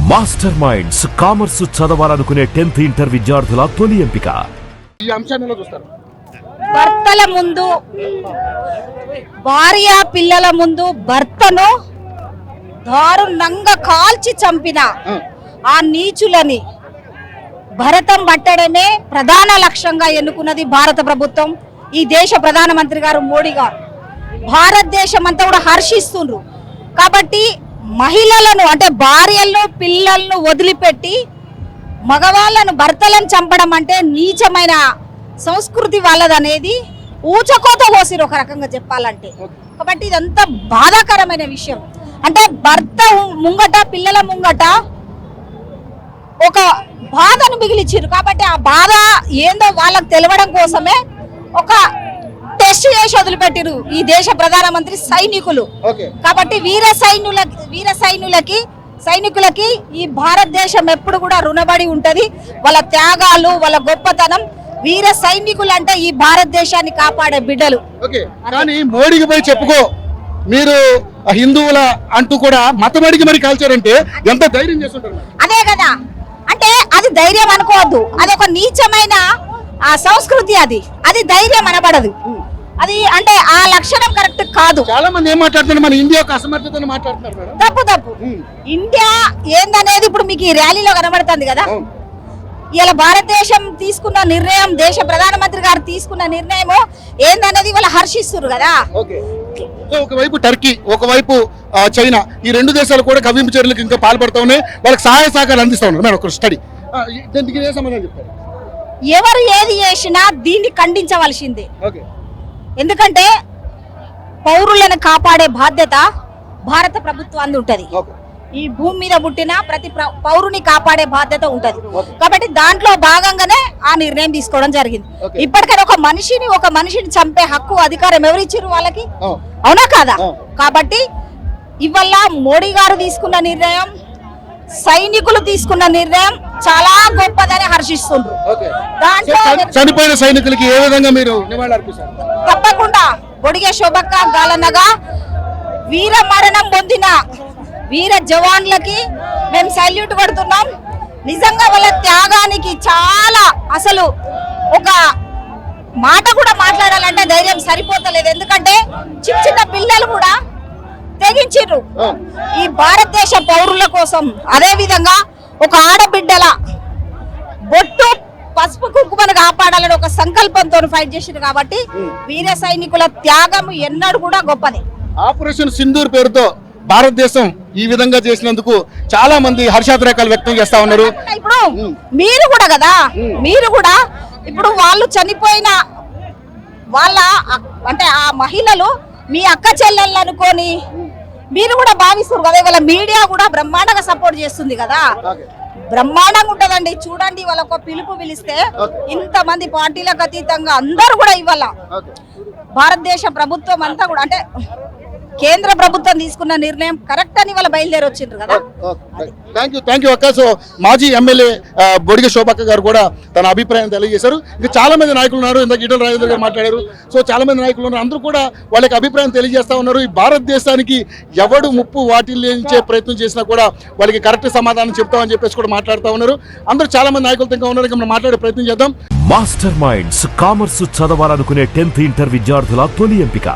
Master minds commerce చదవాలనుకునే 10th inter విద్యార్థుల తొలి ఎంపిక. ఈ అంశాన్ని ఎలా చూస్తారు? భర్తల ముందు భార్య పిల్లల ముందు భర్తను దారుణంగా కాల్చి చంపిన ఆ నీచులని భరతం పట్టడమే ప్రధాన లక్ష్యంగా ఎన్నుకున్నది భారత ప్రభుత్వం. ఈ దేశ ప్రధానమంత్రి గారు మోడీ గారు భారతదేశం అంతా కూడా హర్షిస్తుండ్రు. కాబట్టి మహిళలను అంటే భార్యలను పిల్లలను వదిలిపెట్టి మగవాళ్ళను భర్తలను చంపడం అంటే నీచమైన సంస్కృతి వాళ్ళదనేది ఊచకోత కోసిరు ఒక రకంగా చెప్పాలంటే. కాబట్టి ఇదంతా బాధాకరమైన విషయం. అంటే భర్త ముంగట పిల్లల ముంగట ఒక బాధను మిగిలిచ్చిరు. కాబట్టి ఆ బాధ ఏందో వాళ్ళకు తెలవడం కోసమే ఒక టెస్ట్ చేసి వదిలిపెట్టిరు ఈ దేశ ప్రధానమంత్రి సైనికులు. కాబట్టి సైనికులకి ఈ భారతదేశం ఎప్పుడు కూడా రుణపడి ఉంటది. వాళ్ళ త్యాగాలు వాళ్ళ గొప్పతనం. వీర సైనికులు అంటే ఈ భారతదేశాన్ని కాపాడే బిడ్డలు. కానీ మోడీకి పోయి చెప్పుకో మీరు హిందువుల అంటూ కూడా మతమడికి మరి కాల్చారంటే ఎంత ధైర్యం చేస్తుంటారు? అదే కదా, అంటే అది ధైర్యం అనుకోవద్దు. అది ఒక నీచమైన ఆ సంస్కృతి. అది ధైర్యం అనబడదు. అది అంటే ఆ లక్షణం కరెక్ట్ కాదు. చాలా మంది ఏం మాట్లాడుతున్నారు, మన ఇండియా యొక్క అసమర్థతను మాట్లాడుతున్నారు. తప్పు. ఇండియా ఏందనేది ఇప్పుడు మీకు ఈ ర్యాలీలో కనబడుతుంది కదా. ఇలా భారతదేశం తీసుకున్న నిర్ణయం, దేశ ప్రధానమంత్రి గారు తీసుకున్న నిర్ణయం ఏందనేది వాళ్ళు హర్షిస్తున్నారు కదా. ఒకవైపు టర్కీ, ఒకవైపు చైనా, ఈ రెండు దేశాలు కూడా కవ్వింపు చర్యలకు ఇంకా పాల్పడుతూ ఉన్నాయి. వాళ్ళకి సహాయ సహకారాలు అందిస్తా ఉన్నారు. మేడం ఒక స్టడీ దీనికి ఏ సమాధానం చెప్తారు? ఎవరు ఏది చేసినా దీన్ని ఖండించవలసిందే. ఎందుకంటే పౌరులను కాపాడే బాధ్యత భారత ప్రభుత్వాన్ని ఉంటది. ఈ భూమి మీద పుట్టిన ప్రతి పౌరుని కాపాడే బాధ్యత ఉంటది. కాబట్టి దాంట్లో భాగంగానే ఆ నిర్ణయం తీసుకోవడం జరిగింది. ఇప్పటికైనా ఒక మనిషిని చంపే హక్కు, అధికారం ఎవరిచ్చారు వాళ్ళకి? అవునా కాదా? కాబట్టి ఇవాళ మోడీ గారు తీసుకున్న నిర్ణయం, సైనికులు తీసుకున్న నిర్ణయం చాలా గొప్పదని హర్షిస్తుండ్రు. దాంట్లో చనిపోయిన సైనికులకి ఏ విధంగా మీరు నివాళులర్పిస్తారు? తప్పకుండా బొడిగే శోభక్క గాలన్నగా వీర మరణం పొందిన వీర జవాన్లకి మేము సల్యూట్ కొడుతున్నాం. నిజంగా వాళ్ళ త్యాగానికి చాలా అసలు ఒక మాట కూడా మాట్లాడాలంటే ధైర్యం సరిపోతలేదు. ఎందుకంటే చిన్న పిల్లలు కూడా తెగించిర్రు ఈ భారతదేశ పౌరుల కోసం. అదే విధంగా ఒక ఆడబిడ్డల బొట్టు పసుపు కుంకుమను కాపాడాలని ఒక సంకల్పంతో ఫైట్ చేసింది. కాబట్టి వీర సైనికుల త్యాగం ఎన్నడూ కూడా గొప్పది. ఆపరేషన్ సింధూర్ పేరుతో భారతదేశం ఈ విధంగా చేసినందుకు చాలా మంది హర్షాతిరేకాలు వ్యక్తం చేస్తా ఉన్నారు. ఇప్పుడు మీరు కూడా కదా, మీరు కూడా ఇప్పుడు వాళ్ళు చనిపోయిన వాళ్ళ అంటే ఆ మహిళలు మీ అక్క చెల్లెళ్ళు అనుకొని మీరు కూడా భావిస్తారు కదా. ఇవాళ మీడియా కూడా బ్రహ్మాండంగా సపోర్ట్ చేస్తుంది కదా. బ్రహ్మాండంగా ఉంటదండి. చూడండి, వాళ్ళ ఒక పిలుపు పిలిస్తే ఇంతమంది పార్టీలకు అతీతంగా అందరూ కూడా ఇవాళ భారతదేశ ప్రభుత్వం అంతా కూడా అంటే కేంద్ర ప్రభుత్వం తీసుకున్న నిర్ణయం కరెక్ట్ అని వాళ్ళ బయలుదేరి వచ్చిండ్రు కదా. థ్యాంక్ యూ అక్క. సో మాజీ ఎమ్మెల్యే బొడిగె శోభక్క గారు కూడా తన అభిప్రాయం తెలియజేశారు. ఇంకా చాలా మంది నాయకులు ఉన్నారు. ఇందాక ఈటల రాజేంద్ర గారు మాట్లాడారు. సో చాలా మంది నాయకులు ఉన్నారు. అందరూ కూడా వాళ్ళకి అభిప్రాయం తెలియజేస్తా ఉన్నారు. ఈ భారతదేశానికి ఎవడు ముప్పు వాటిల్లించే ప్రయత్నం చేసినా కూడా వాళ్ళకి కరెక్ట్ సమాధానం చెప్తామని చెప్పేసి కూడా మాట్లాడుతూ ఉన్నారు. అందరూ చాలా మంది నాయకులతో ఇంకా ఉన్నారు. మనం మాట్లాడే ప్రయత్నం చేద్దాం. మాస్టర్ మైండ్స్ కామర్స్ చదవాలనుకునే 10th ఇంటర్ విద్యార్థుల తొలి ఎంపిక.